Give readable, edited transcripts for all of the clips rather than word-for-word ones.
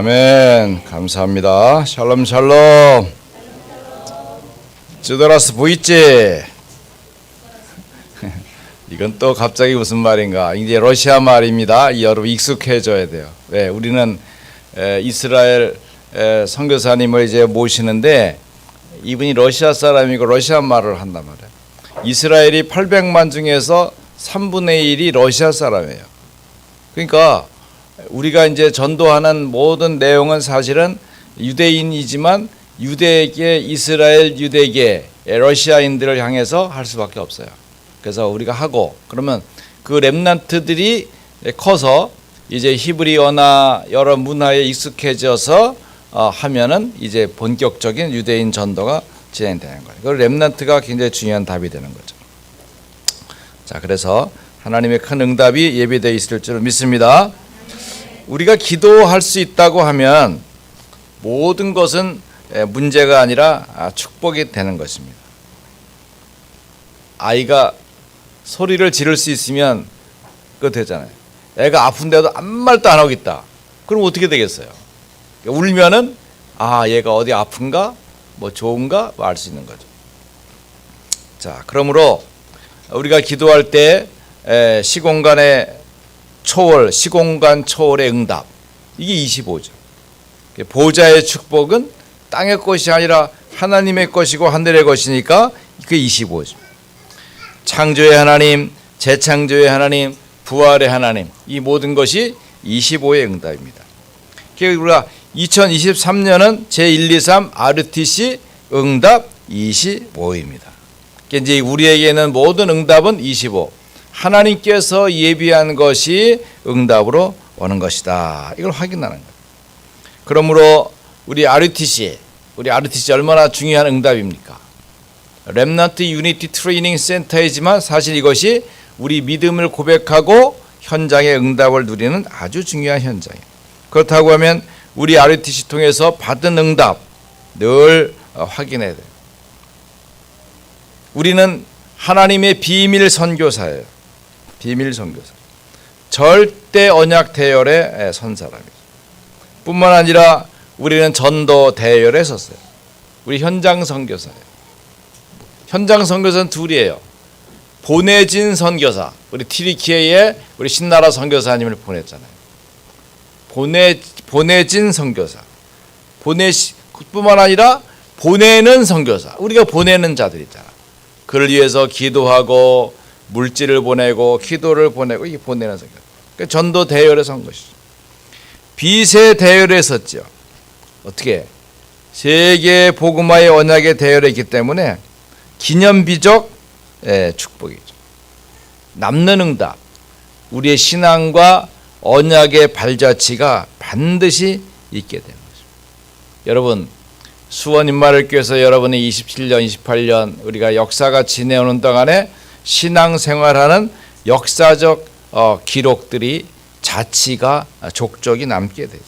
아멘. 감사합니다. 샬롬 샬롬. 쯔더라스 보이지? 이건 또 갑자기 무슨 말인가? 이제 러시아 말입니다. 여러분 익숙해져야 돼요. 왜? 우리는 이스라엘 선교사님을 이제 모시는데 이분이 러시아 사람이고 러시아 말을 한단 말이에요. 이스라엘이 800만 중에서 3분의 1이 러시아 사람이에요. 그러니까 우리가 이제 전도하는 모든 내용은 사실은 유대인이지만 유대계, 이스라엘 유대계, 러시아인들을 향해서 할 수밖에 없어요. 그래서 우리가 하고 그러면 그 렘넌트들이 커서 이제 히브리어나 여러 문화에 익숙해져서 하면은 이제 본격적인 유대인 전도가 진행되는 거예요. 그 렘넌트가 굉장히 중요한 답이 되는 거죠. 자, 그래서 하나님의 큰 응답이 예비되어 있을 줄 믿습니다. 우리가 기도할 수 있다고 하면 모든 것은 문제가 아니라 축복이 되는 것입니다. 아이가 소리를 지를 수 있으면 그거 되잖아요. 애가 아픈데도 아무 말도 안 하고 있다. 그럼 어떻게 되겠어요? 울면은 얘가 어디 아픈가? 뭐 좋은가? 알 수 있는 거죠. 자, 그러므로 우리가 기도할 때 시공간의 초월, 시공간 초월의 응답, 이게 25죠. 보좌의 축복은 땅의 것이 아니라 하나님의 것이고 하늘의 것이니까 그게 25죠. 창조의 하나님, 재창조의 하나님, 부활의 하나님, 이 모든 것이 25의 응답입니다. 우리가 2023년은 제123 RTC 응답 25입니다. 이제 우리에게는 모든 응답은 25. 하나님께서 예비한 것이 응답으로 오는 것이다. 이걸 확인하는 거예요. 그러므로 우리 RTC 얼마나 중요한 응답입니까? 렘넌트 유니티 트레이닝 센터이지만 사실 이것이 우리 믿음을 고백하고 현장의 응답을 누리는 아주 중요한 현장이에요. 그렇다고 하면 우리 RTC 통해서 받은 응답 늘 확인해야 돼요. 우리는 하나님의 비밀 선교사예요. 비밀 선교사. 절대 언약 대열의 선사람이죠. 뿐만 아니라 우리는 전도 대열에 섰어요. 우리 현장 선교사예요. 현장 선교사는 둘이에요. 보내진 선교사. 우리 티리키에에 우리 신나라 선교사님을 보냈잖아요. 보내진 선교사. 뿐만 아니라 보내는 선교사. 우리가 보내는 자들 있잖아. 그를 위해서 기도하고 물질을 보내고 기도를 보내고 이게 보내는 선교. 그러니까 전도 대열에 선 것이죠. 빛의 대열에 섰죠. 어떻게? 세계 복음화의 언약의 대열에 있기 때문에 기념비적 축복이죠. 남는 응답. 우리의 신앙과 언약의 발자취가 반드시 있게 되는 거죠. 여러분, 수원 임마을교회에서 여러분의 27년, 28년 우리가 역사가 지내오는 동안에 신앙생활하는 역사적 기록들이 자취가 족적이 남게 되죠.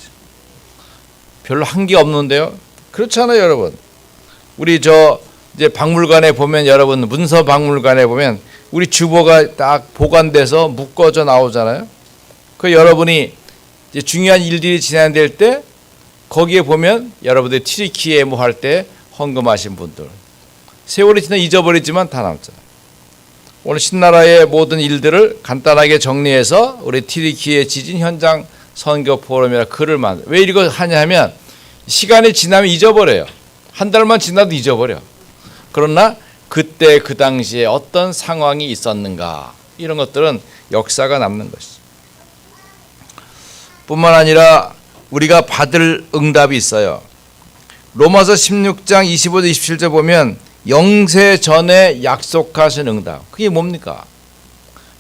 별로 한 게 없는데요. 그렇잖아요, 여러분. 우리 이제 박물관에 보면 여러분 문서 박물관에 보면 우리 주보가 딱 보관돼서 묶어져 나오잖아요. 그 여러분이 이제 중요한 일들이 진행될 때 거기에 보면 여러분들 티리키에 뭐 할 때 헌금하신 분들 세월이 지나 잊어버리지만 다 남잖아요. 오늘 신나라의 모든 일들을 간단하게 정리해서 우리 티리키의 지진 현장 선교 포럼이라 글을 만들어요. 왜 이거 하냐 하면 시간이 지나면 잊어버려요. 한 달만 지나도 잊어버려. 그러나 그때 그 당시에 어떤 상황이 있었는가 이런 것들은 역사가 남는 것이죠. 뿐만 아니라 우리가 받을 응답이 있어요. 로마서 16장 25절 27절 보면 영세 전에 약속하신 응답. 그게 뭡니까?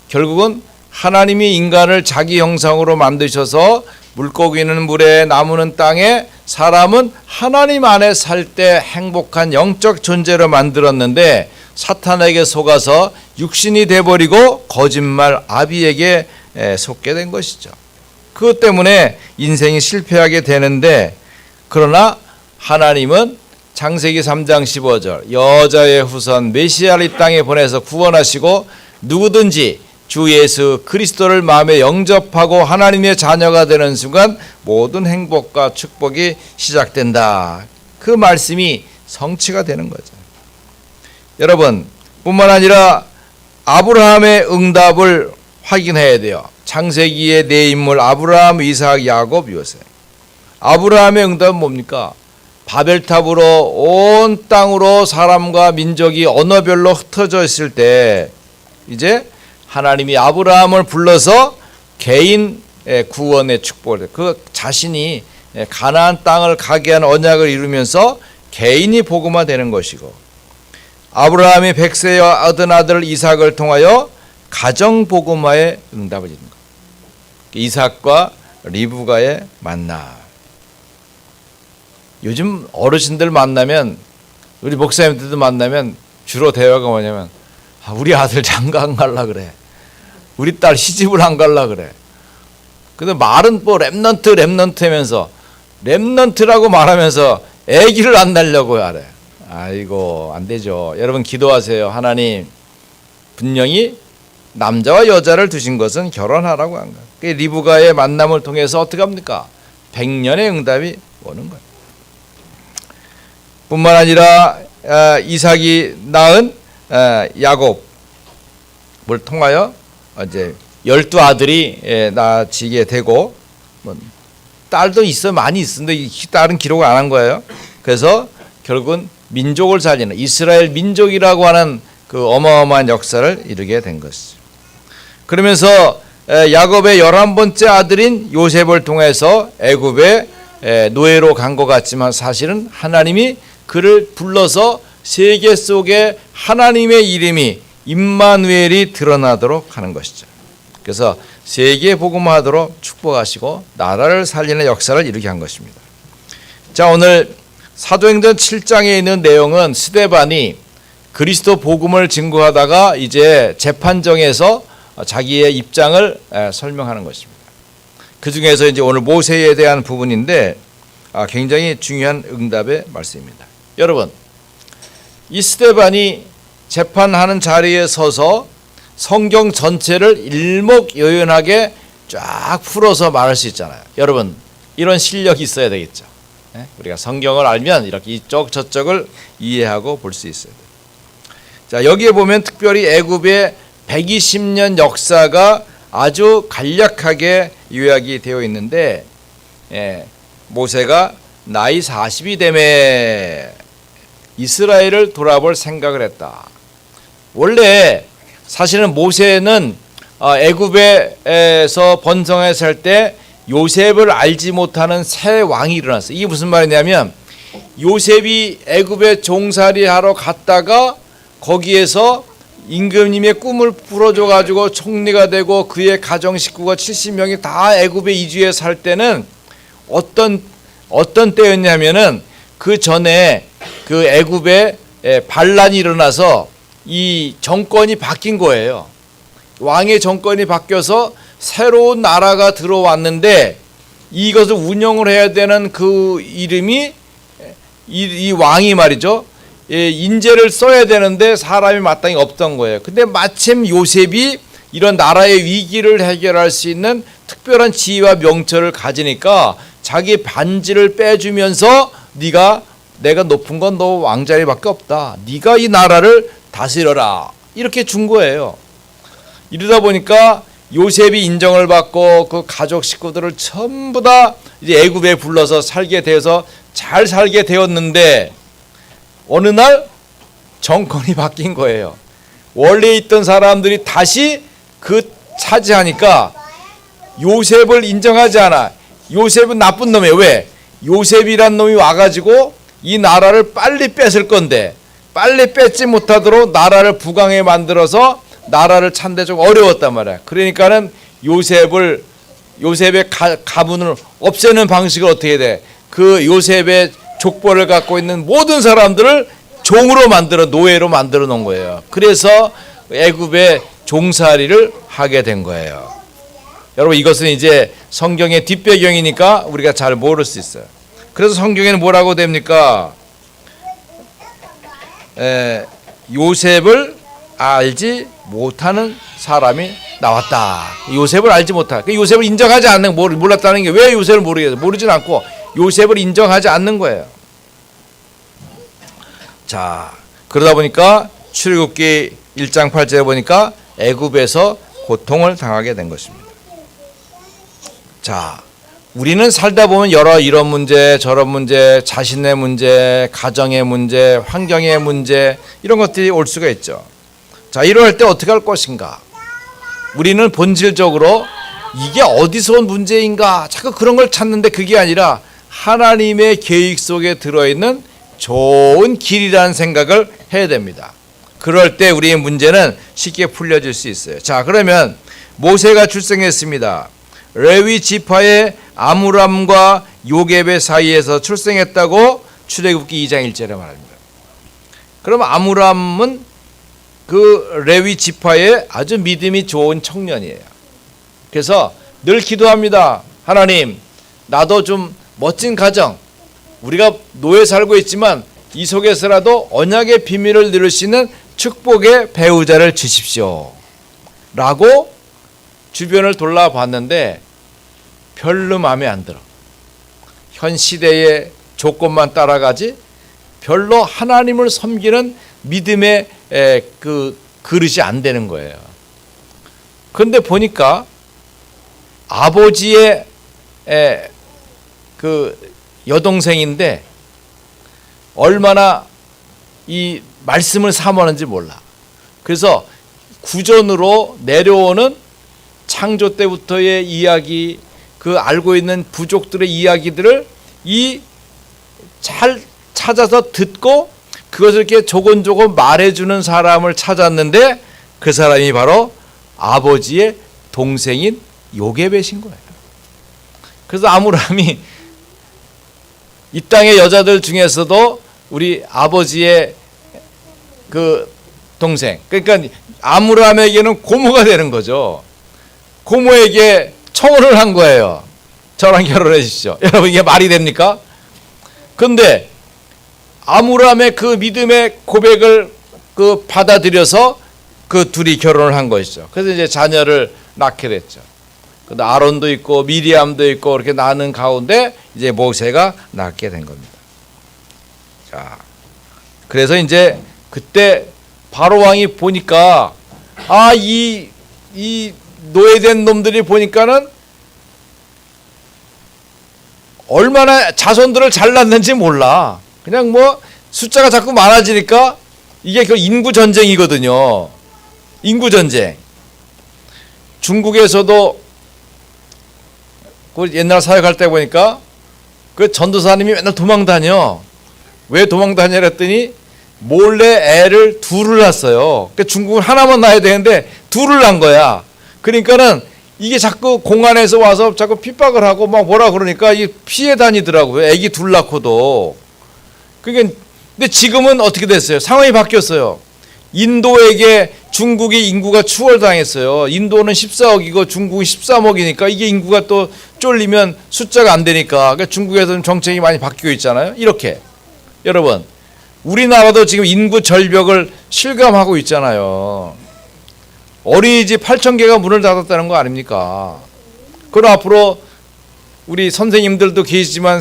결국은 하나님이 인간을 자기 형상으로 만드셔서 물고기는 물에 나무는 땅에 사람은 하나님 안에 살 때 행복한 영적 존재로 만들었는데 사탄에게 속아서 육신이 돼버리고 거짓말 아비에게 속게 된 것이죠. 그것 때문에 인생이 실패하게 되는데 그러나 하나님은 창세기 3장 15절 여자의 후손 메시아를 이 땅에 보내서 구원하시고 누구든지 주 예수 그리스도를 마음에 영접하고 하나님의 자녀가 되는 순간 모든 행복과 축복이 시작된다. 그 말씀이 성취가 되는 거죠. 여러분, 뿐만 아니라 아브라함의 응답을 확인해야 돼요. 창세기의 네 인물 아브라함, 이삭, 야곱, 요셉. 아브라함의 응답은 뭡니까? 바벨탑으로 온 땅으로 사람과 민족이 언어별로 흩어져 있을 때 이제 하나님이 아브라함을 불러서 개인 구원의 축복을, 그 자신이 가나안 땅을 가게 한 언약을 이루면서 개인이 복음화되는 것이고, 아브라함이 100세에 얻은 아들 이삭을 통하여 가정 복음화의 응답을 이룬 것. 이삭과 리브가의 만남. 요즘 어르신들 만나면, 우리 목사님들도 만나면 주로 대화가 뭐냐면, 우리 아들 장가 안 갈라 그래. 우리 딸 시집을 안 갈라 그래. 근데 말은 뭐 렘넌트 하면서, 렘넌트라고 말하면서 아기를 안 낳으려고 하래. 아이고, 안 되죠. 여러분 기도하세요. 하나님, 분명히 남자와 여자를 두신 것은 결혼하라고 한 거예요. 리브가의 만남을 통해서 어떻게 합니까? 100년의 응답이 오는 거예요. 뿐만 아니라 이삭이 낳은 야곱을 통하여 이제 12아들이 낳아지게 되고, 딸도 있어, 많이 있었는데 딸은 기록을 안 한 거예요. 그래서 결국은 민족을 살리는 이스라엘 민족이라고 하는 그 어마어마한 역사를 이루게 된 것이죠. 그러면서 야곱의 11번째 아들인 요셉을 통해서 애굽의 노예로 간 것 같지만 사실은 하나님이 그를 불러서 세계 속에 하나님의 이름이 임마누엘이 드러나도록 하는 것이죠. 그래서 세계 복음화하도록 축복하시고 나라를 살리는 역사를 이루게 한 것입니다. 자, 오늘 사도행전 7장에 있는 내용은 스데반이 그리스도 복음을 증거하다가 이제 재판정에서 자기의 입장을 설명하는 것입니다. 그 중에서 이제 오늘 모세에 대한 부분인데 굉장히 중요한 응답의 말씀입니다. 여러분, 이 스데반이 재판하는 자리에 서서 성경 전체를 일목요연하게 쫙 풀어서 말할 수 있잖아요. 여러분, 이런 실력이 있어야 되겠죠. 우리가 성경을 알면 이렇게 이쪽 저쪽을 이해하고 볼 수 있어요. 자, 여기에 보면 특별히 애굽의 120년 역사가 아주 간략하게 요약이 되어 있는데, 모세가 나이 40이 되매 이스라엘을 돌아볼 생각을 했다. 원래 사실은 모세는 애굽에서 번성해 살 때 요셉을 알지 못하는 새 왕이 일어났어요. 이게 무슨 말이냐면, 요셉이 애굽에 종살이하러 갔다가 거기에서 임금님의 꿈을 풀어줘 가지고 총리가 되고 그의 가정 식구가 70명이 다 애굽에 이주해 살 때는 어떤 때였냐면은, 그 전에 그 애굽에 반란이 일어나서 이 정권이 바뀐 거예요. 왕의 정권이 바뀌어서 새로운 나라가 들어왔는데 이것을 운영을 해야 되는 그 이름이 이 왕이 말이죠. 인재를 써야 되는데 사람이 마땅히 없던 거예요. 근데 마침 요셉이 이런 나라의 위기를 해결할 수 있는 특별한 지혜와 명철을 가지니까 자기 반지를 빼주면서 내가 높은 건 너 왕자리밖에 없다. 네가 이 나라를 다스려라. 이렇게 준 거예요. 이러다 보니까 요셉이 인정을 받고 그 가족 식구들을 전부 다 이제 애굽에 불러서 살게 되어서 잘 살게 되었는데, 어느 날 정권이 바뀐 거예요. 원래 있던 사람들이 다시 그 차지하니까 요셉을 인정하지 않아. 요셉은 나쁜 놈이에요. 왜? 요셉이란 놈이 와가지고 이 나라를 빨리 뺏을 건데 빨리 뺏지 못하도록 나라를 부강에 만들어서 나라를 찾는데 좀 어려웠단 말이야. 그러니까는 요셉의 가문을 없애는 방식을 어떻게 돼? 그 요셉의 족보를 갖고 있는 모든 사람들을 종으로 만들어, 노예로 만들어 놓은 거예요. 그래서 애굽의 종살이를 하게 된 거예요. 여러분, 이것은 이제 성경의 뒷배경이니까 우리가 잘 모를 수 있어요. 그래서 성경에는 뭐라고 됩니까? 요셉을 알지 못하는 사람이 나왔다. 요셉을 알지 못한, 요셉을 인정하지 않는, 몰랐다는 게 왜 요셉을 모르겠어요? 모르진 않고 요셉을 인정하지 않는 거예요. 자, 그러다 보니까 출애굽기 1장 8절에 보니까 애굽에서 고통을 당하게 된 것입니다. 자, 우리는 살다 보면 여러 이런 문제, 저런 문제, 자신의 문제, 가정의 문제, 환경의 문제, 이런 것들이 올 수가 있죠. 자, 이럴 때 어떻게 할 것인가? 우리는 본질적으로 이게 어디서 온 문제인가? 자꾸 그런 걸 찾는데 그게 아니라 하나님의 계획 속에 들어있는 좋은 길이라는 생각을 해야 됩니다. 그럴 때 우리의 문제는 쉽게 풀려질 수 있어요. 자, 그러면 모세가 출생했습니다. 레위 지파의 아므람과 요깶의 사이에서 출생했다고 출애굽기 2장 1절에 말합니다. 그럼 아므람은 그 레위 지파의 아주 믿음이 좋은 청년이에요. 그래서 늘 기도합니다. 하나님, 나도 좀 멋진 가정, 우리가 노예 살고 있지만 이 속에서라도 언약의 비밀을 누릴 수 있는 축복의 배우자를 주십시오 라고 주변을 돌아봤는데 별로 마음에 안 들어. 현 시대의 조건만 따라가지 별로 하나님을 섬기는 믿음의 그 그릇이 안 되는 거예요. 그런데 보니까 아버지의 그 여동생인데 얼마나 이 말씀을 사모하는지 몰라. 그래서 구전으로 내려오는 창조 때부터의 이야기, 그 알고 있는 부족들의 이야기들을 잘 찾아서 듣고 그것을 이렇게 조곤조곤 말해주는 사람을 찾았는데 그 사람이 바로 아버지의 동생인 요깶이신 거예요. 그래서 아므람이 이 땅의 여자들 중에서도 우리 아버지의 그 동생, 그러니까 아므람에게는 고모가 되는 거죠. 고모에게 청혼을 한 거예요. 저랑 결혼해 주시죠. 여러분, 이게 말이 됩니까? 그런데 아므람의 그 믿음의 고백을 그 받아들여서 그 둘이 결혼을 한 것이죠. 그래서 이제 자녀를 낳게 됐죠. 근데 아론도 있고 미리암도 있고 이렇게 낳는 가운데 이제 모세가 낳게 된 겁니다. 자, 그래서 이제 그때 바로 왕이 보니까 이 노예된 놈들이 보니까는 얼마나 자손들을 잘 낳는지 몰라. 그냥 뭐 숫자가 자꾸 많아지니까 이게 그 인구 전쟁이거든요. 인구 전쟁. 중국에서도 그 옛날 사역할 때 보니까 그 전도사님이 맨날 도망 다녀. 왜 도망 다녀 그랬더니 몰래 애를 둘을 낳았어요. 그러니까 중국은 하나만 낳아야 되는데 둘을 낳은 거야. 그러니까는 이게 자꾸 공안에서 와서 자꾸 핍박을 하고 막 뭐라 그러니까 이 피해 다니더라고요. 애기 둘 낳고도. 그러니까 근데 지금은 어떻게 됐어요? 상황이 바뀌었어요. 인도에게 중국이 인구가 추월당했어요. 인도는 14억이고 중국은 13억이니까 이게 인구가 또 쫄리면 숫자가 안 되니까. 그러니까 중국에서는 정책이 많이 바뀌고 있잖아요. 이렇게. 여러분, 우리나라도 지금 인구 절벽을 실감하고 있잖아요. 어린이집 8,000개가 문을 닫았다는 거 아닙니까? 그럼 앞으로 우리 선생님들도 계시지만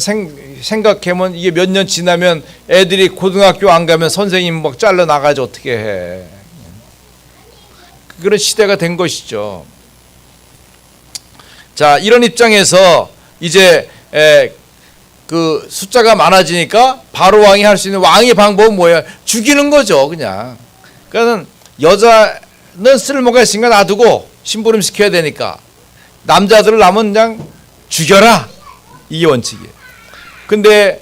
생각해보면 이게 몇 년 지나면 애들이 고등학교 안 가면 선생님 막 잘라 나가지 어떻게 해. 그런 시대가 된 것이죠. 자, 이런 입장에서 이제 그 숫자가 많아지니까 바로 왕이 할 수 있는 왕의 방법은 뭐야? 죽이는 거죠, 그냥. 그러니까 여자는 쓸모가 있으니까 놔두고 심부름 시켜야 되니까 남자들을 낳으면 그냥 죽여라. 이게 원칙이에요. 근데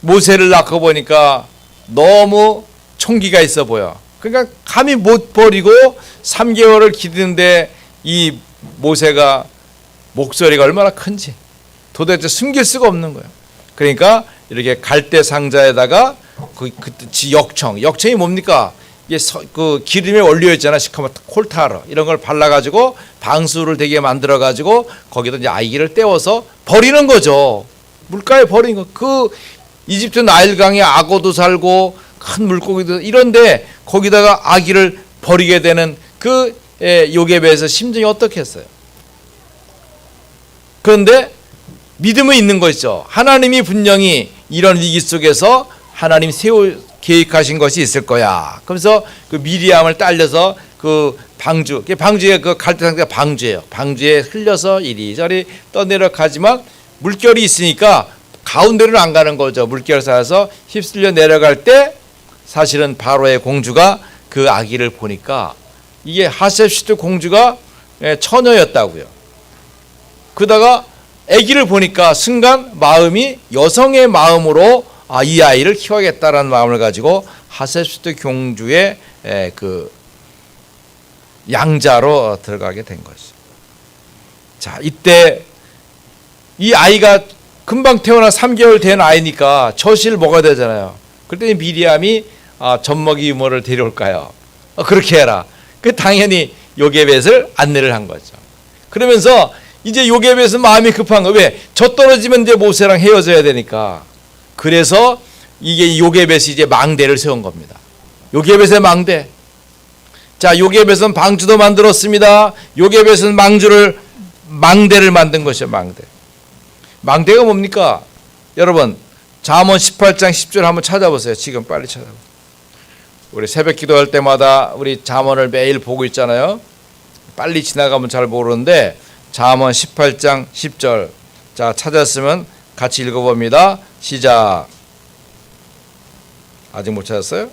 모세를 낳고 보니까 너무 총기가 있어 보여. 그러니까 감히 못 버리고 3개월을 기르는데 이 모세가 목소리가 얼마나 큰지 도대체 숨길 수가 없는 거예요. 그러니까 이렇게 갈대 상자에다가 그 역청이 뭡니까? 이게 그 기름에 올려 있잖아. 시커멓 콜타르 이런 걸 발라가지고 방수를 되게 만들어가지고 거기다 이제 아기를 떼워서 버리는 거죠. 물가에 버리는 거. 그 이집트 나일강에 악어도 살고 큰 물고기도 이런데 거기다가 아기를 버리게 되는 그 요게벳의 심정이 어떻겠어요? 그런데 믿음은 있는 것이죠. 하나님이 분명히 이런 위기 속에서 하나님 계획하신 것이 있을 거야. 그래서 그 미리암을 딸려서 그 방주에 그 갈대 상태가 방주예요. 방주에 흘려서 이리저리 떠내려가지만 물결이 있으니까 가운데로 안 가는 거죠. 물결 사이에서 휩쓸려 내려갈 때 사실은 바로의 공주가 그 아기를 보니까 이게 하셉시트 공주가 처녀였다고요. 그러다가 아기를 보니까 순간 마음이 여성의 마음으로 이 아이를 키워야겠다라는 마음을 가지고 하셉시트 공주의 그 양자로 들어가게 된 것이죠. 자, 이때 이 아이가 금방 태어나 3개월 된 아이니까 젖을 먹어야 되잖아요. 그랬더니 미리암이 젖먹이 유모를 데려올까요? 그렇게 해라. 그 당연히 요게벳을 안내를 한 거죠. 그러면서 이제 요게벳은 마음이 급한 거. 왜? 젖 떨어지면 이제 모세랑 헤어져야 되니까. 그래서 이게 요게벳이 이제 망대를 세운 겁니다. 요게벳의 망대. 자, 요게벳은 방주도 만들었습니다. 요게벳은 망대를 만든 것이요, 망대. 망대가 뭡니까? 여러분, 잠언 18장 10절 한번 찾아보세요. 지금 빨리 찾아보세요. 우리 새벽 기도할 때마다 우리 잠언을 매일 보고 있잖아요. 빨리 지나가면 잘 모르는데 잠언 18장 10절. 자, 찾았으면 같이 읽어봅니다. 시작. 아직 못 찾았어요?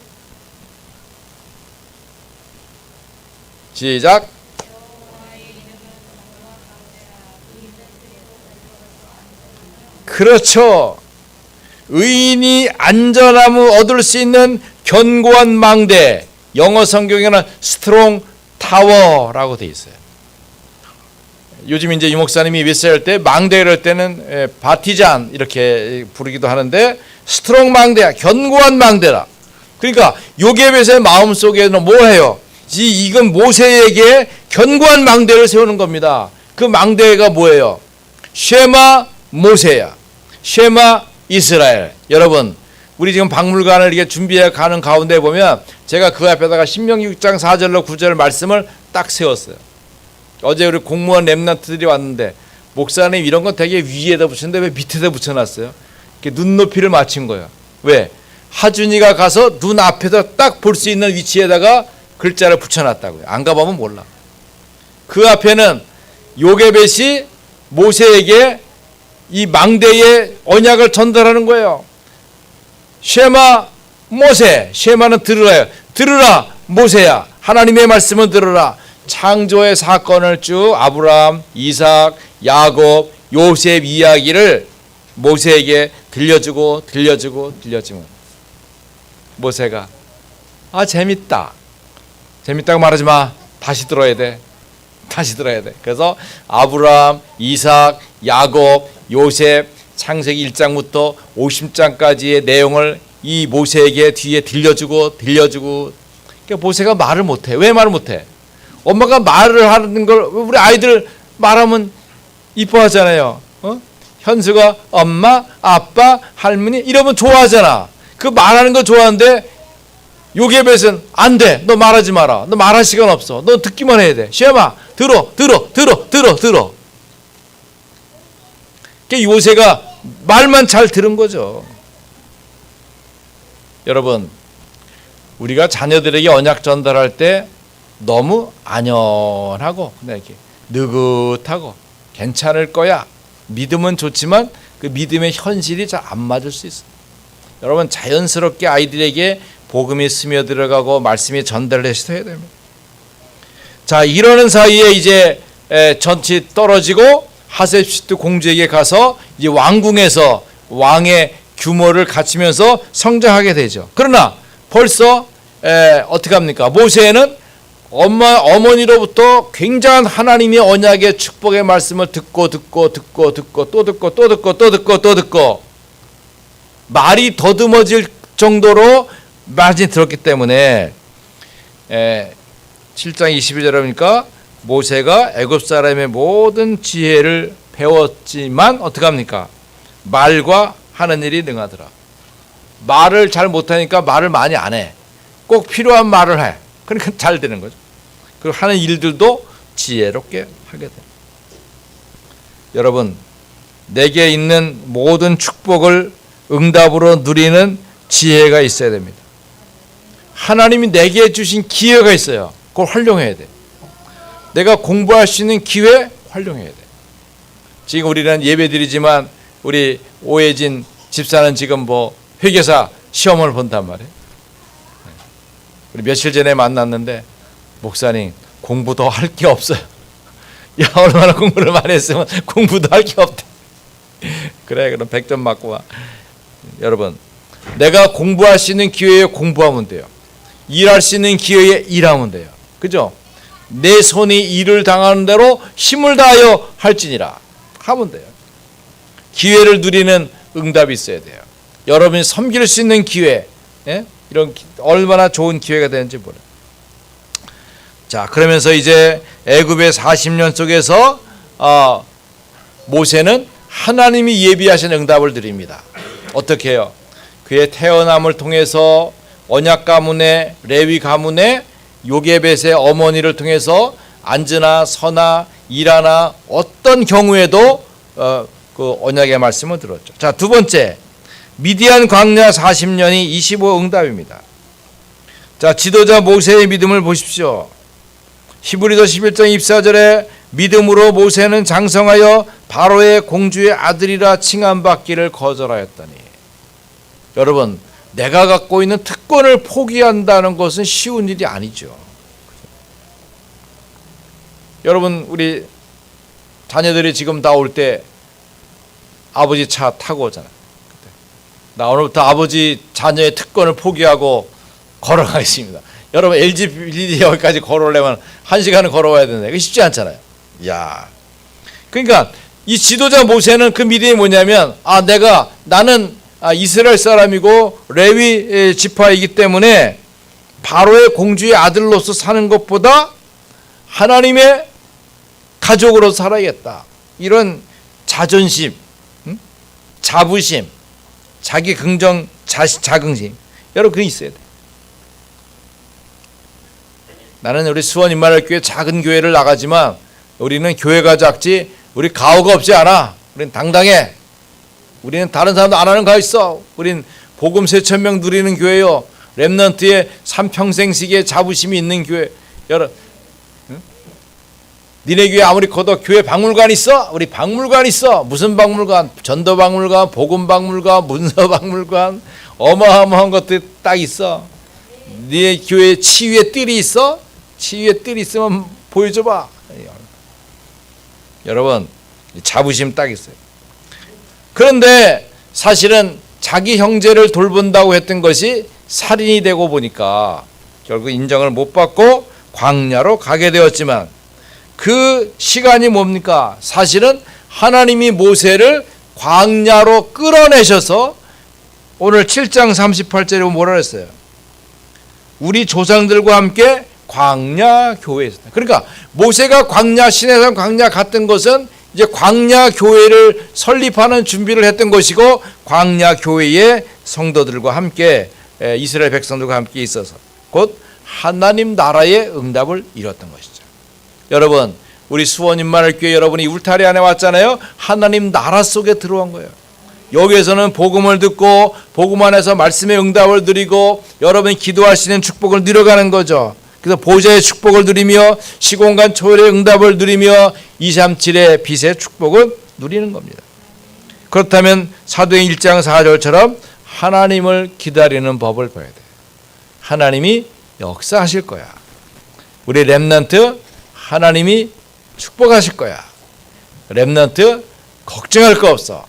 시작. 그렇죠. 의인이 안전함을 얻을 수 있는 견고한 망대, 영어 성경에는 스트롱 타워라고 돼 있어요. 요즘 이제 유목사님이 웨스할 때 망대를 할 때는 바티잔 이렇게 부르기도 하는데 스트롱 망대야, 견고한 망대라. 그러니까 요게벳의 마음 속에는 뭐예요? 이건 모세에게 견고한 망대를 세우는 겁니다. 그 망대가 뭐예요? 쉐마 모세야. 쉐마 이스라엘. 여러분, 우리 지금 박물관을 이렇게 준비해 가는 가운데 보면 제가 그 앞에다가 신명기 6장 4절로 9절 말씀을 딱 세웠어요. 어제 우리 공무원 랩런트들이 왔는데 목사님 이런 건 되게 위에다 붙였는데 왜 밑에다 붙여놨어요? 이렇게 눈높이를 맞춘 거예요. 왜? 하준이가 가서 눈 앞에서 딱 볼 수 있는 위치에다가 글자를 붙여놨다고요. 안 가보면 몰라. 그 앞에는 요게벳이 모세에게 이 망대의 언약을 전달하는 거예요. 쉐마 모세. 쉐마는 들으라요. 들으라 모세야. 하나님의 말씀을 들으라. 창조의 사건을 쭉 아브라함, 이삭, 야곱, 요셉 이야기를 모세에게 들려주고 모세가 재밌다. 재밌다고 말하지 마. 다시 들어야 돼. 그래서 아브라함, 이삭, 야곱, 요셉, 창세기 1장부터 50장까지의 내용을 이 모세에게 뒤에 들려주고 그러니까 모세가 말을 못해. 왜 말을 못해? 엄마가 말을 하는 걸 우리 아이들 말하면 이뻐하잖아요. 현수가 엄마, 아빠, 할머니 이러면 좋아하잖아. 그 말하는 거 좋아하는데 요게벳은 안 돼. 너 말하지 마라. 너 말할 시간 없어. 너 듣기만 해야 돼. 쉐마 들어. 요새가 말만 잘 들은 거죠. 여러분, 우리가 자녀들에게 언약 전달할 때 너무 안연하고 이렇게 느긋하고 괜찮을 거야. 믿음은 좋지만 그 믿음의 현실이 잘 안 맞을 수 있어요. 여러분, 자연스럽게 아이들에게 복음이 스며들어가고 말씀이 전달돼서 해야 됩니다. 자, 이러는 사이에 이제 전치 떨어지고 하셉시트 공주에게 가서 이제 왕궁에서 왕의 규모를 갖추면서 성장하게 되죠. 그러나 벌써 어떻게 합니까? 모세는 어머니로부터 굉장한 하나님의 언약의 축복의 말씀을 듣고 말이 더듬어질 정도로 많이 들었기 때문에 7장 22절에 보니까 모세가 애굽 사람의 모든 지혜를 배웠지만 어떻게 합니까? 말과 하는 일이 능하더라. 말을 잘 못하니까 말을 많이 안 해. 꼭 필요한 말을 해. 그러니까 잘 되는 거죠. 그리고 하는 일들도 지혜롭게 하게 됩니다. 여러분, 내게 있는 모든 축복을 응답으로 누리는 지혜가 있어야 됩니다. 하나님이 내게 주신 기회가 있어요. 그걸 활용해야 돼. 내가 공부할 수 있는 기회 활용해야 돼. 지금 우리는 예배드리지만 우리 오해진 집사는 지금 뭐 회계사 시험을 본단 말이에요. 우리 며칠 전에 만났는데 목사님 공부도 할 게 없어요. 야, 얼마나 공부를 많이 했으면 공부도 할 게 없대. 그래, 그럼 100점 맞고 와. 여러분, 내가 공부할 수 있는 기회에 공부하면 돼요. 일할 수 있는 기회에 일하면 돼요. 그죠? 내 손이 일을 당하는 대로 힘을 다하여 할지니라 하면 돼요. 기회를 누리는 응답이 있어야 돼요. 여러분이 섬길 수 있는 기회, 이런 얼마나 좋은 기회가 되는지 몰라요. 자, 그러면서 이제 애굽의 40년 속에서 모세는 하나님이 예비하신 응답을 드립니다. 어떻게 해요? 그의 태어남을 통해서 언약 가문의 레위 가문의 요게벳의 어머니를 통해서 안즈나 서나 일하나 어떤 경우에도 그 언약의 말씀을 들었죠. 자, 두 번째, 미디안 광야 40년이 25 응답입니다. 자, 지도자 모세의 믿음을 보십시오. 히브리서 11장 24절에 믿음으로 모세는 장성하여 바로의 공주의 아들이라 칭함받기를 거절하였더니. 여러분, 내가 갖고 있는 특권을 포기한다는 것은 쉬운 일이 아니죠. 여러분, 우리 자녀들이 지금 나올 때 아버지 차 타고 오잖아요. 나 오늘부터 아버지 자녀의 특권을 포기하고 걸어가겠습니다. 여러분, LG 빌리지 여기까지 걸어오려면 1시간을 걸어와야 되는데 이거 쉽지 않잖아요. 야, 그러니까 이 지도자 모세는 그 믿음이 뭐냐면, 나는 이스라엘 사람이고 레위 지파이기 때문에 바로의 공주의 아들로서 사는 것보다 하나님의 가족으로 살아야겠다. 이런 자존심, 자부심, 자기 긍정, 자긍심, 여러분 그게 있어야 돼. 나는 우리 수원 임마누엘교회 작은 교회를 나가지만 우리는 교회가 작지 우리 가오가 없지 않아. 우리는 당당해. 우리는 다른 사람도 안 하는 거 있어. 우린 복음 3,000명 누리는 교회요. 렘넌트의 3평생식의 자부심이 있는 교회. 여러분, 니네 교회 아무리 커도 교회 박물관 있어? 우리 박물관 있어. 무슨 박물관? 전도박물관, 복음박물관, 문서박물관, 어마어마한 것들 딱 있어. 니네 교회 치유의 뜰이 있어? 치유의 뜰이 있으면 보여줘봐. 여러분, 자부심 딱 있어요. 그런데 사실은 자기 형제를 돌본다고 했던 것이 살인이 되고 보니까 결국 인정을 못 받고 광야로 가게 되었지만, 그 시간이 뭡니까? 사실은 하나님이 모세를 광야로 끌어내셔서 오늘 7장 38절에 뭐라 그랬어요? 우리 조상들과 함께 광야 교회에 있었다. 그러니까 모세가 광야, 시내산 광야 갔던 것은 이제 광야 교회를 설립하는 준비를 했던 것이고, 광야 교회의 성도들과 함께, 이스라엘 백성들과 함께 있어서 곧 하나님 나라의 응답을 이뤘던 것이죠. 여러분, 우리 수원 임마누엘교회 여러분이 울타리 안에 왔잖아요. 하나님 나라 속에 들어온 거예요. 여기에서는 복음을 듣고 복음 안에서 말씀의 응답을 누리고 여러분이 기도할 수 있는 축복을 누려가는 거죠. 그래서 보좌의 축복을 누리며 시공간 초월의 응답을 누리며 237의 빛의 축복을 누리는 겁니다. 그렇다면 사도행 1장 4절처럼 하나님을 기다리는 법을 봐야 돼요. 하나님이 역사하실 거야. 우리 렘넌트 하나님이 축복하실 거야. 렘넌트 걱정할 거 없어.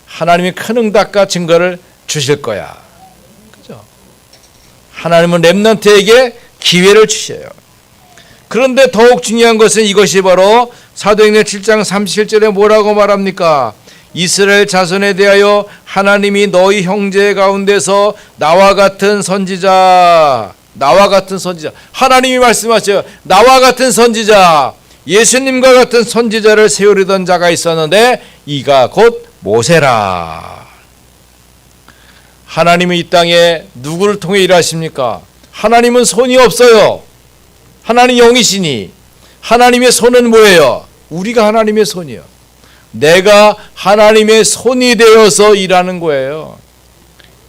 하나님이 큰 응답과 증거를 주실 거야. 그죠? 하나님은 렘넌트에게 기회를 주셔요. 그런데 더욱 중요한 것은 이것이 바로 사도행전 7장 37절에 뭐라고 말합니까? 이스라엘 자손에 대하여 하나님이 너희 형제 가운데서 나와 같은 선지자, 하나님이 말씀하셔요. 나와 같은 선지자, 예수님과 같은 선지자를 세우려던 자가 있었는데 이가 곧 모세라. 하나님은 이 땅에 누구를 통해 일하십니까? 하나님은 손이 없어요. 하나님 영이시니 하나님의 손은 뭐예요? 우리가 하나님의 손이요. 내가 하나님의 손이 되어서 일하는 거예요.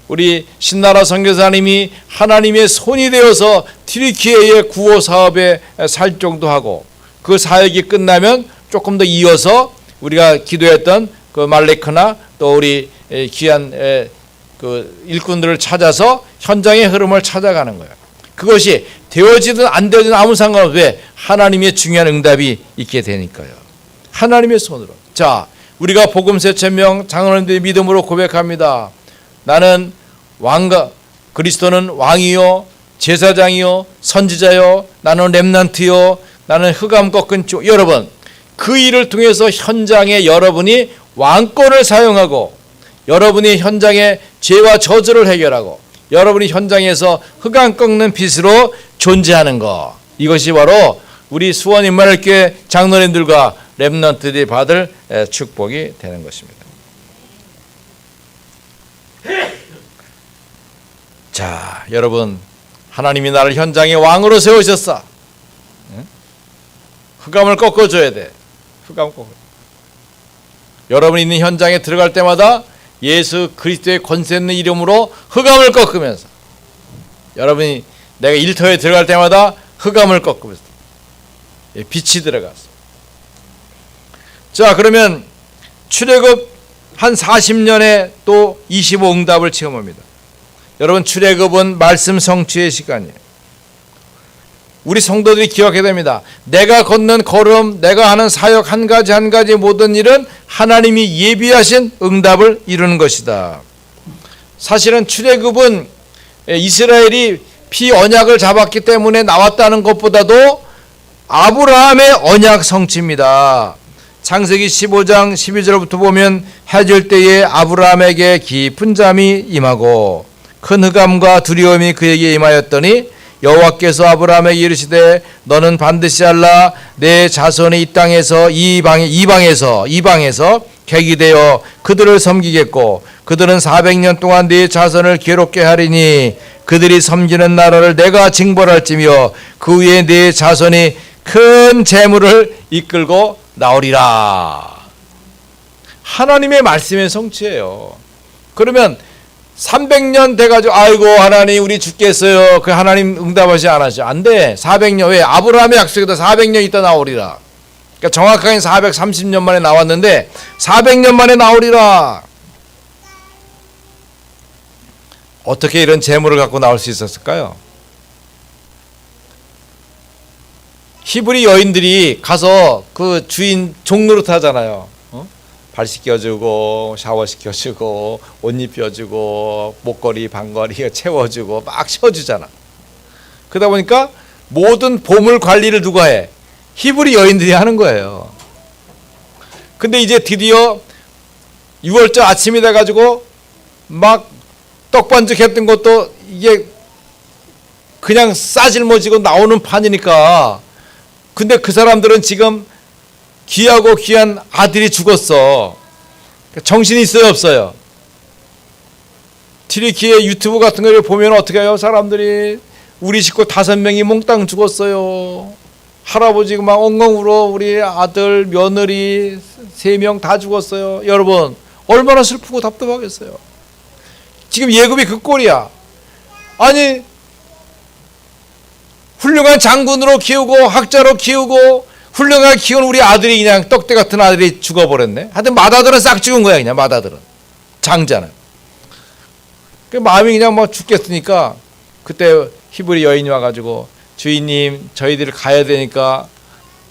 우리 신나라 선교사님이 하나님의 손이 되어서 튀르키예의 구호 사업에 살정도 하고 그 사역이 끝나면 조금 더 이어서 우리가 기도했던 그 말레크나 또 우리 귀한 그 일꾼들을 찾아서 현장의 흐름을 찾아가는 거예요. 그것이 되어지든 안 되어지든 아무 상관없어요. 왜? 하나님의 중요한 응답이 있게 되니까요. 하나님의 손으로. 자, 우리가 복음세 천명 장로님들이 믿음으로 고백합니다. 나는 왕과 그리스도는 왕이요 제사장이요 선지자요 나는 렘넌트요 나는 흑암 꺾은 쪽. 여러분, 그 일을 통해서 현장에 여러분이 왕권을 사용하고 여러분이 현장에 죄와 저주를 해결하고 여러분이 현장에서 흑암 꺾는 빛으로 존재하는 것, 이것이 바로 우리 수원 임마누엘교회 장로님들과 렘넌트들이 받을 축복이 되는 것입니다. 자, 여러분, 하나님이 나를 현장의 왕으로 세우셨어. 흑암을 꺾어줘야 돼. 흑암 꺾어. 여러분이 있는 현장에 들어갈 때마다 예수 그리스도의 권세 있는 이름으로 흑암을 꺾으면서, 여러분이 내가 일터에 들어갈 때마다 흑암을 꺾으면서 빛이 들어갔어. 자, 그러면 출애굽 한 40년에 또 25응답을 체험합니다. 여러분, 출애굽은 말씀 성취의 시간이에요. 우리 성도들이 기억해야 됩니다. 내가 걷는 걸음, 내가 하는 사역 한 가지 한 가지 모든 일은 하나님이 예비하신 응답을 이루는 것이다. 사실은 출애굽은 이스라엘이 피언약을 잡았기 때문에 나왔다는 것보다도 아브라함의 언약 성취입니다. 창세기 15장 12절부터 보면 해질 때에 아브라함에게 깊은 잠이 임하고 큰 흑암과 두려움이 그에게 임하였더니 여호와께서 아브라함에게 이르시되 너는 반드시 알라 내 자손이 이 땅에서 이방에서 객이 되어 그들을 섬기겠고 그들은 400년 동안 네 자손을 괴롭게 하리니 그들이 섬기는 나라를 내가 징벌할지며 그 위에 네 자손이 큰 재물을 이끌고 나오리라. 하나님의 말씀의 성취예요. 그러면 300년 돼가지고 아이고 하나님 우리 죽겠어요. 그 하나님 응답하지 않았죠. 안 돼. 400년. 왜? 아브라함의 약속에도 400년 있다 나오리라. 그러니까 정확하게 430년 만에 나왔는데 400년 만에 나오리라. 어떻게 이런 재물을 갖고 나올 수 있었을까요? 히브리 여인들이 가서 그 주인 종노릇 하잖아요. 발 씻겨주고 샤워 시켜주고 옷 입혀주고 목걸이 방걸이 채워주고 막 씌워주잖아. 그러다 보니까 모든 보물 관리를 누가 해? 히브리 여인들이 하는 거예요. 근데 이제 드디어 6월절 아침이 돼가지고 막 떡반죽 했던 것도 이게 그냥 싸질머지고 나오는 판이니까. 근데 그 사람들은 지금 귀하고 귀한 아들이 죽었어. 정신이 있어요, 없어요? 튀르키예 유튜브 같은 걸 보면 어떻게 해요? 사람들이 우리 식구 5명이 몽땅 죽었어요. 할아버지가 막 엉엉 울어. 우리 아들, 며느리 3명 다 죽었어요. 여러분, 얼마나 슬프고 답답하겠어요. 지금 예급이 그 꼴이야. 아니, 훌륭한 장군으로 키우고 학자로 키우고 훌륭하게 키운 우리 아들이 그냥 떡대 같은 아들이 죽어버렸네. 하여튼 맏아들은 싹 죽은 거야. 그냥 맏아들은. 장자는. 그 마음이 그냥 뭐 죽겠으니까 그때 히브리 여인이 와가지고 주인님 저희들 가야 되니까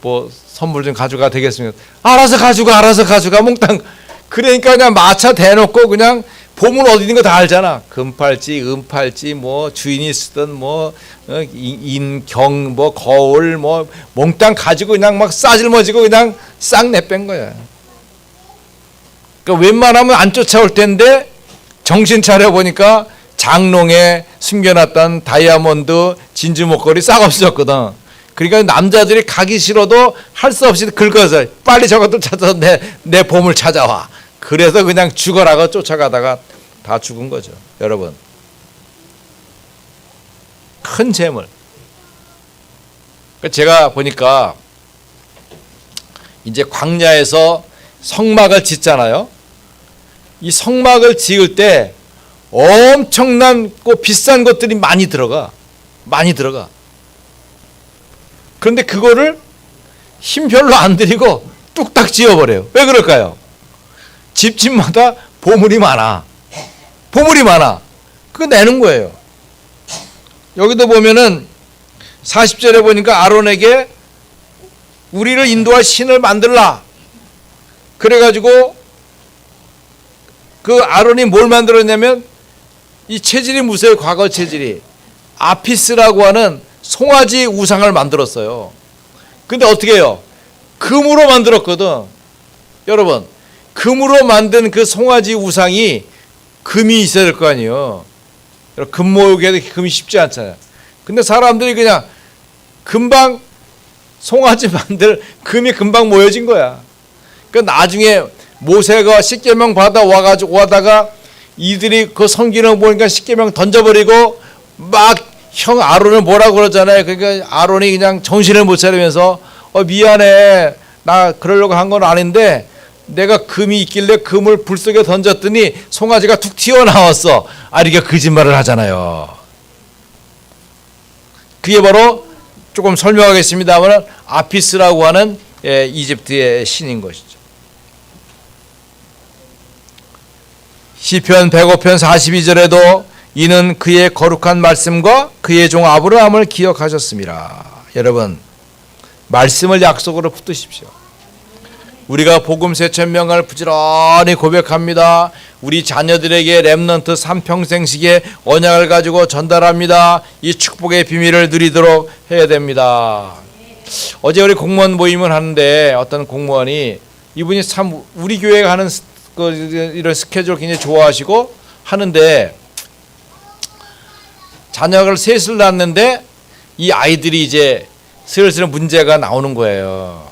뭐 선물 좀 가져가 되겠습니까? 알아서 가져가 몽땅. 그러니까 그냥 마차 대놓고 그냥 보물 어디 있는 거 다 알잖아. 금팔찌, 은팔찌, 뭐 주인이 쓰던 뭐 인경, 뭐 거울, 뭐 몽땅 가지고 그냥 막 싸질머지고 그냥 싹 내뺀 거야. 그러니까 웬만하면 안 쫓아올 텐데 정신 차려 보니까 장롱에 숨겨놨던 다이아몬드, 진주 목걸이 싹 없어졌거든. 그러니까 남자들이 가기 싫어도 할 수 없이 긁어서 빨리 저것들 찾아서 내 보물 찾아와. 그래서 그냥 죽어라고 쫓아가다가 다 죽은 거죠. 여러분, 큰 재물. 제가 보니까 이제 광야에서 성막을 짓잖아요. 이 성막을 지을 때 엄청난 비싼 것들이 많이 들어가. 그런데 그거를 힘 별로 안 들이고 뚝딱 지어버려요. 왜 그럴까요? 집집마다 보물이 많아. 그거 내는 거예요. 여기도 보면은 40절에 보니까 아론에게 우리를 인도할 신을 만들라. 그래가지고 그 아론이 뭘 만들었냐면 이 체질이 무서워요. 과거 체질이. 아피스라고 하는 송아지 우상을 만들었어요. 근데 어떻게 해요? 금으로 만들었거든. 여러분, 금으로 만든 그 송아지 우상이 금이 있어야 될 거 아니에요. 금 모으기에도 금이 쉽지 않잖아요. 근데 사람들이 그냥 금방 송아지 만들 금이 금방 모여진 거야. 그 나중에 모세가 십계명 받아 와가지고 와다가 이들이 그 성기는 보니까 십계명 던져버리고 막 형 아론을 뭐라고 그러잖아요. 그러니까 아론이 그냥 정신을 못 차리면서 미안해, 나 그러려고 한 건 아닌데 내가 금이 있길래 금을 불 속에 던졌더니 송아지가 툭 튀어나왔어. 이렇게 거짓말을 하잖아요. 그게 바로 조금 설명하겠습니다만 아피스라고 하는 이집트의 신인 것이죠. 시편 105편 42절에도 이는 그의 거룩한 말씀과 그의 종 아브라함을 기억하셨습니다. 여러분, 말씀을 약속으로 붙드십시오. 우리가 복음 세천명을 부지런히 고백합니다. 우리 자녀들에게 렘넌트 3평생식의 언약을 가지고 전달합니다. 이 축복의 비밀을 누리도록 해야 됩니다. 어제 우리 공무원 모임을 하는데 어떤 공무원이 이분이 참 우리 교회가 하는 이런 스케줄 굉장히 좋아하시고 하는데 자녀를 셋을 낳았는데 이 아이들이 이제 슬슬 문제가 나오는 거예요.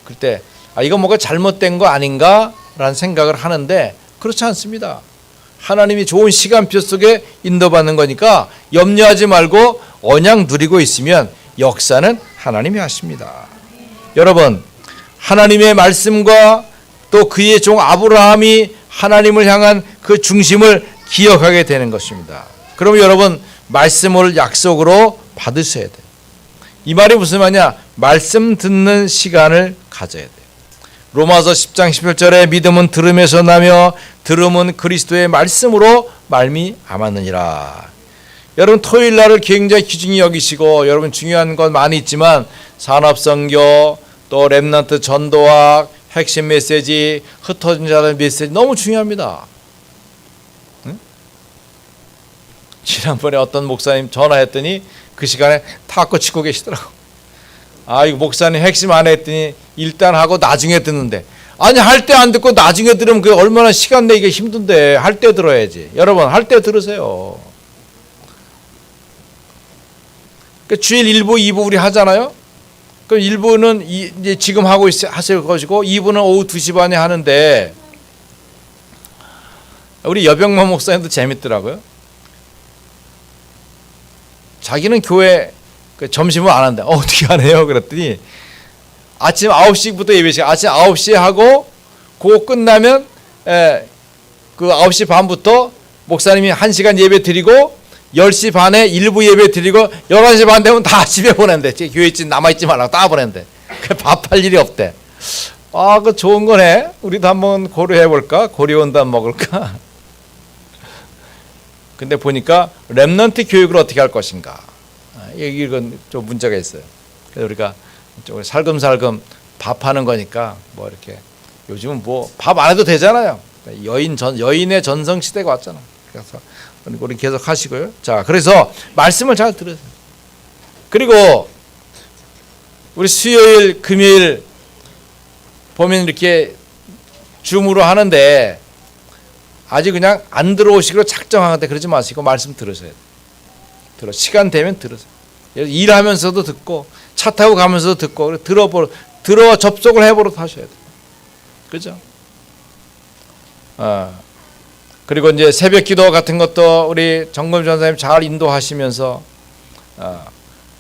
그때 이거 뭐가 잘못된 거 아닌가라는 생각을 하는데 그렇지 않습니다. 하나님이 좋은 시간표 속에 인도받는 거니까 염려하지 말고 언약 누리고 있으면 역사는 하나님이 하십니다. 여러분, 하나님의 말씀과 또 그의 종 아브라함이 하나님을 향한 그 중심을 기억하게 되는 것입니다. 그럼 여러분, 말씀을 약속으로 받으셔야 돼요. 이 말이 무슨 말이냐? 말씀 듣는 시간을 가져야 돼요. 로마서 10장 11절에 믿음은 들음에서 나며 들음은 그리스도의 말씀으로 말미암았느니라. 여러분, 토요일 날을 굉장히 귀중히 여기시고 여러분 중요한 건 많이 있지만 산업선교, 또 렘넌트 전도학, 핵심 메시지, 흩어진 자들 메시지 너무 중요합니다. 응? 지난번에 어떤 목사님 전화했더니 그 시간에 탁구 치고 계시더라고. 이거 목사님 핵심 안 했더니 일단 하고 나중에 듣는데, 아니 할 때 안 듣고 나중에 들으면 그게 얼마나 시간 내기가 힘든데 할 때 들어야지. 여러분, 할 때 들으세요. 주일 1부, 2부 우리 하잖아요. 그럼 1부는 이제 지금 하고 하실 것이고 2부는 오후 2시 반에 하는데 우리 여병만 목사님도 재밌더라고요. 자기는 교회 점심을 안 한다. 어떻게 안 해요? 그랬더니 아침 9시부터 예배 시간, 아침 9시에 하고 그거 끝나면 그 9시 반부터 목사님이 1시간 예배 드리고 10시 반에 일부 예배 드리고 11시 반 되면 다 집에 보낸대. 교회 있지 남아있지 말라고 다 보낸대. 밥할 일이 없대. 그거 좋은 거네. 우리도 한번 고려해 볼까? 고려온단 먹을까? 근데 보니까 렘넌트 교육을 어떻게 할 것인가? 이건 좀 문제가 있어요. 그래서 우리가 좀 살금살금 밥하는 거니까 뭐 이렇게 요즘은 뭐 밥 안 해도 되잖아요. 여인의 전성 시대가 왔잖아. 그래서 우리 계속 하시고요. 자, 그래서 말씀을 잘 들으세요. 그리고 우리 수요일, 금요일 보면 이렇게 줌으로 하는데 아직 그냥 안 들어오시기로 작정하는데 그러지 마시고 말씀 들으셔야 돼요. 시간 되면 들으세요. 일하면서도 듣고 차 타고 가면서도 듣고 들어 접속을 해보도록 하셔야 돼요. 그죠? 그리고 이제 새벽 기도 같은 것도 우리 정금 전사님 잘 인도하시면서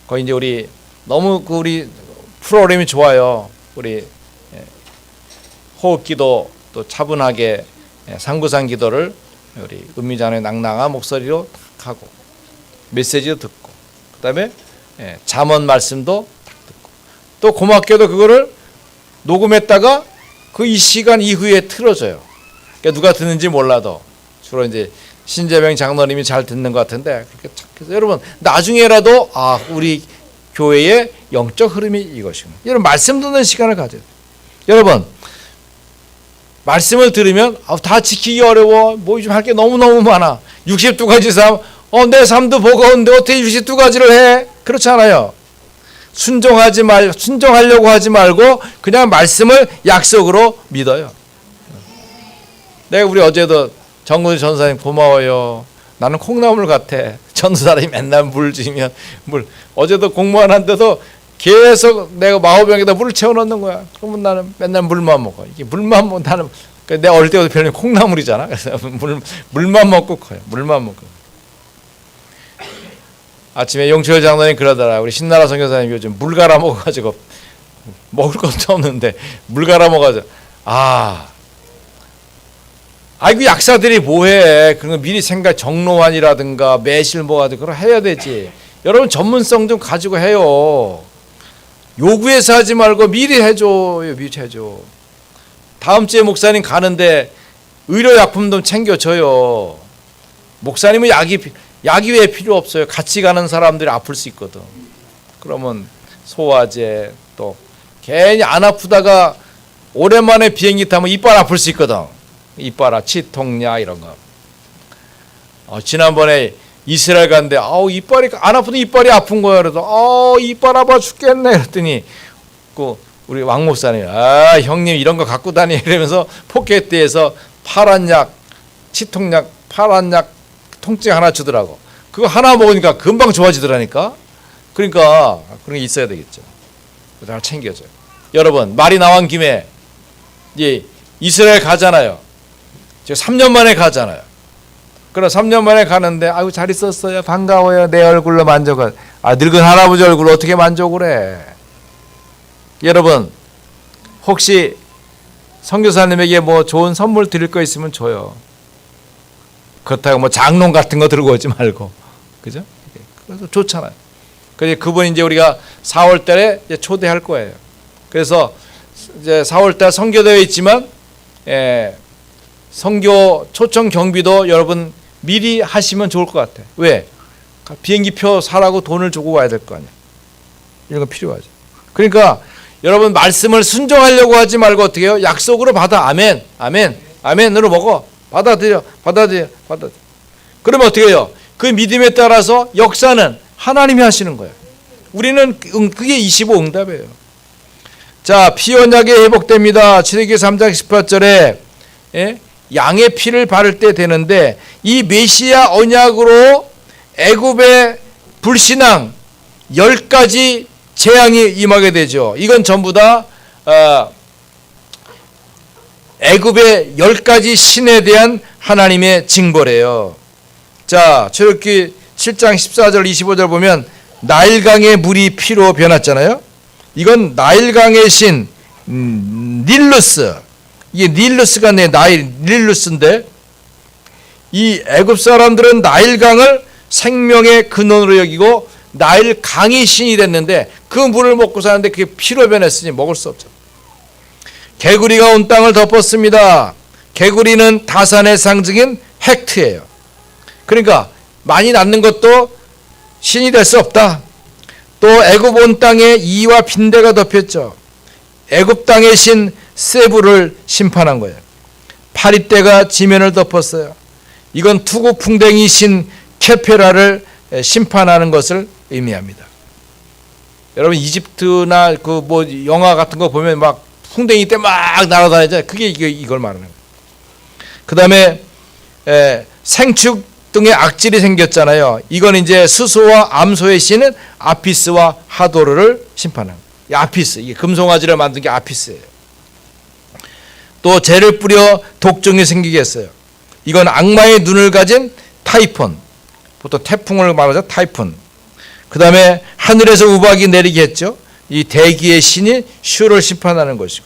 거의 이제 우리 너무 그 우리 프로그램이 좋아요. 우리 호흡기도 또 차분하게 상부상 기도를 우리 은미자의 낭낭한 목소리로 하고 메시지도 듣고 그다음에 잠언 말씀도 듣고 또 고맙게도 그거를 녹음했다가 그 이 시간 이후에 틀어줘요. 그러니까 누가 듣는지 몰라도 주로 이제 신재명 장로님이 잘 듣는 것 같은데 그렇게 착해서 여러분 나중에라도 우리 교회의 영적 흐름이 이것이구나. 여러분 말씀 듣는 시간을 가져야 돼요. 여러분 말씀을 들으면 다 지키기 어려워. 뭐 좀 할 게 너무너무 많아. 62가지 삶. 내 삶도 버거운데 어떻게 62가지를 해? 그렇지 않아요. 순종하려고 하지 말고 그냥 말씀을 약속으로 믿어요. 내가 우리 어제도 정근우 전사님 고마워요. 나는 콩나물 같아. 전사람이 맨날 물 주면 물. 어제도 공무원 한데도 계속 내가 마호병에다 물을 채워넣는 거야. 그러면 나는 맨날 물만 먹어. 이게 물만 먹 나는 내가 어릴 때부터 별명이 콩나물이잖아. 그래서 물만 먹고 커요. 물만 먹고. 아침에 용철 장로님 그러더라. 우리 신나라 선교사님 요즘 물 갈아 먹어가지고 먹을 것도 없는데 물 갈아 먹어가지고 아이고 약사들이 뭐해? 그런 거 미리 생각 정로환이라든가 매실 뭐가지고 그걸 해야 되지. 여러분 전문성 좀 가지고 해요. 요구해서 하지 말고 미리 해줘요. 미리 해줘. 다음 주에 목사님 가는데 의료약품 좀 챙겨줘요. 목사님은 약이 왜 필요 없어요. 같이 가는 사람들이 아플 수 있거든. 그러면 소화제 또 괜히 안 아프다가 오랜만에 비행기 타면 이빨 아플 수 있거든. 이빨아 치통약 이런 거. 지난번에 이스라엘 갔는데 이빨이 안 아프던 이빨이 아픈 거야. 그래서 이빨 아파 죽겠네 그랬더니 그 우리 왕 목사님 형님 이런 거 갖고 다니 이러면서 포켓대에서 파란 약 치통약 파란 약 통증 하나 주더라고. 그거 하나 먹으니까 금방 좋아지더라니까. 그러니까 그런 게 있어야 되겠죠. 잘 챙겨줘요. 여러분 말이 나온 김에 이제 이스라엘 가잖아요. 지금 3년 만에 가잖아요. 그럼 3년 만에 가는데 아이고 잘 있었어요. 반가워요. 내 얼굴로 만져가. 늙은 할아버지 얼굴 어떻게 만족을 해. 여러분 혹시 선교사님에게 뭐 좋은 선물 드릴 거 있으면 줘요. 그렇다고 뭐 장롱 같은 거 들고 오지 말고. 그죠? 그래서 좋잖아요. 그래서 그분 이제 우리가 4월 달에 이제 초대할 거예요. 그래서 이제 4월 달 선교대회 있지만 선교 초청 경비도 여러분 미리 하시면 좋을 것 같아요. 왜? 비행기표 사라고 돈을 주고 와야 될 거 아니에요. 이런 거 필요하죠. 그러니까 여러분 말씀을 순종하려고 하지 말고 어떻게 해요? 약속으로 받아. 아멘. 아멘. 아멘으로 먹어. 받아들여. 그러면 어떻게 해요? 그 믿음에 따라서 역사는 하나님이 하시는 거예요. 우리는 그게 25 응답이에요. 자, 피 언약이 회복됩니다. 출애굽기 3장 18절에 양의 피를 바를 때 되는데 이 메시아 언약으로 애굽의 불신앙 10가지 재앙이 임하게 되죠. 이건 전부 다 애굽의 10가지 신에 대한 하나님의 징벌이에요. 자, 출애굽기 7장 14절 25절 보면 나일강의 물이 피로 변했잖아요. 이건 나일강의 신 닐루스. 이게 닐루스가 닐루스인데 이 애굽 사람들은 나일강을 생명의 근원으로 여기고 나일강이 신이 됐는데 그 물을 먹고 사는데 그게 피로 변했으니 먹을 수 없죠. 개구리가 온 땅을 덮었습니다. 개구리는 다산의 상징인 헥트예요. 그러니까 많이 낳는 것도 신이 될 수 없다. 또 애굽 온 땅에 이와 빈대가 덮였죠. 애굽 땅의 신 세부를 심판한 거예요. 파리떼가 지면을 덮었어요. 이건 투구풍뎅이 신 케페라를 심판하는 것을 의미합니다. 여러분 이집트나 그 뭐 영화 같은 거 보면 막 풍뎅이 때 막 날아다니잖아요. 그게 이걸 말하는 거예요. 그 다음에 생축 등의 악질이 생겼잖아요. 이건 이제 수소와 암소의 신은 아피스와 하도르를 심판한 거예요. 아피스, 이게 금송아지를 만든 게 아피스예요. 또 재를 뿌려 독종이 생기게 했어요. 이건 악마의 눈을 가진 타이폰, 보통 태풍을 말하죠. 타이푼. 그 다음에 하늘에서 우박이 내리게 했죠. 이 대기의 신이 슈를 심판하는 것이고,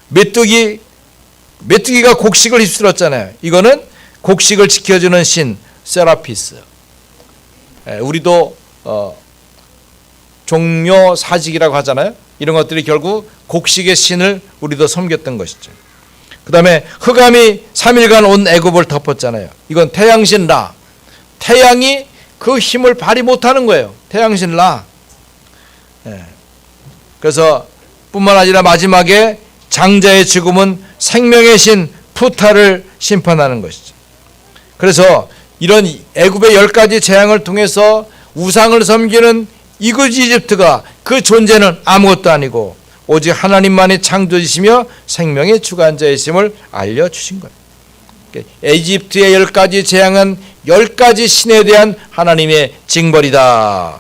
메뚜기가 곡식을 휩쓸었잖아요. 이거는 곡식을 지켜주는 신 세라피스. 우리도 종묘 사직이라고 하잖아요. 이런 것들이 결국 곡식의 신을 우리도 섬겼던 것이죠. 그 다음에 흑암이 3일간 온 애굽을 덮었잖아요. 이건 태양신 라. 태양이 그 힘을 발휘 못하는 거예요. 태양신 라. 그래서 뿐만 아니라 마지막에 장자의 죽음은 생명의 신 푸타를 심판하는 것이죠. 그래서 이런 애굽의 10가지 재앙을 통해서 우상을 섬기는 이집트가 그 존재는 아무것도 아니고 오직 하나님만이 창조주시며 생명의 주관자이심을 알려주신 거예요. 이집트의 10가지 재앙은 10가지 신에 대한 하나님의 징벌이다.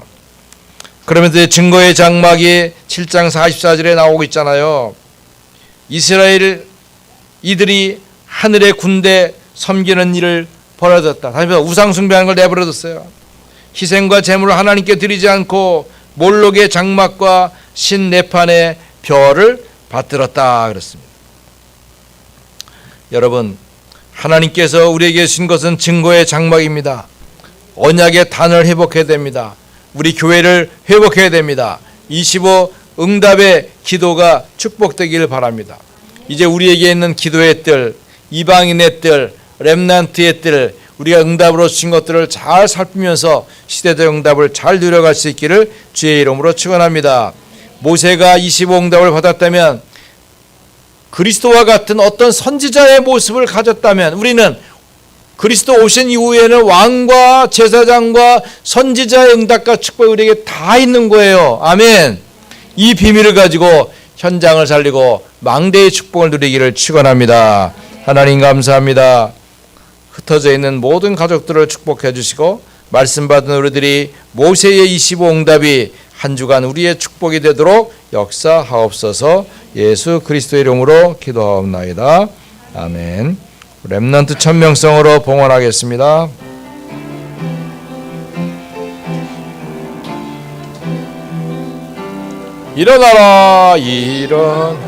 그러면서 증거의 장막이 7장 44절에 나오고 있잖아요. 이들이 하늘의 군대 섬기는 일을 버려졌다. 다시 말해서 우상 숭배하는 걸 내버려뒀어요. 희생과 제물을 하나님께 드리지 않고 몰록의 장막과 신 네판의 별을 받들었다 그랬습니다. 여러분, 하나님께서 우리에게 주신 것은 증거의 장막입니다. 언약의 단을 회복해야 됩니다. 우리 교회를 회복해야 됩니다. 25 응답의 기도가 축복되기를 바랍니다. 이제 우리에게 있는 기도의 뜰, 이방인의 뜰, 렘넌트의 뜰, 우리가 응답으로 주신 것들을 잘 살피면서 시대적 응답을 잘 누려갈 수 있기를 주의 이름으로 축원합니다. 모세가 25응답을 받았다면, 그리스도와 같은 어떤 선지자의 모습을 가졌다면, 우리는 그리스도 오신 이후에는 왕과 제사장과 선지자의 응답과 축복이 우리에게 다 있는 거예요. 아멘. 이 비밀을 가지고 현장을 살리고 망대의 축복을 누리기를 축원합니다. 하나님 감사합니다. 흩어져 있는 모든 가족들을 축복해 주시고, 말씀 받은 우리들이 모세의 25응답이 한 주간 우리의 축복이 되도록 역사하옵소서. 예수 그리스도의 이름으로 기도하옵나이다. 아멘. 렘넌트 천명성으로 봉헌하겠습니다. 일어나라 일어나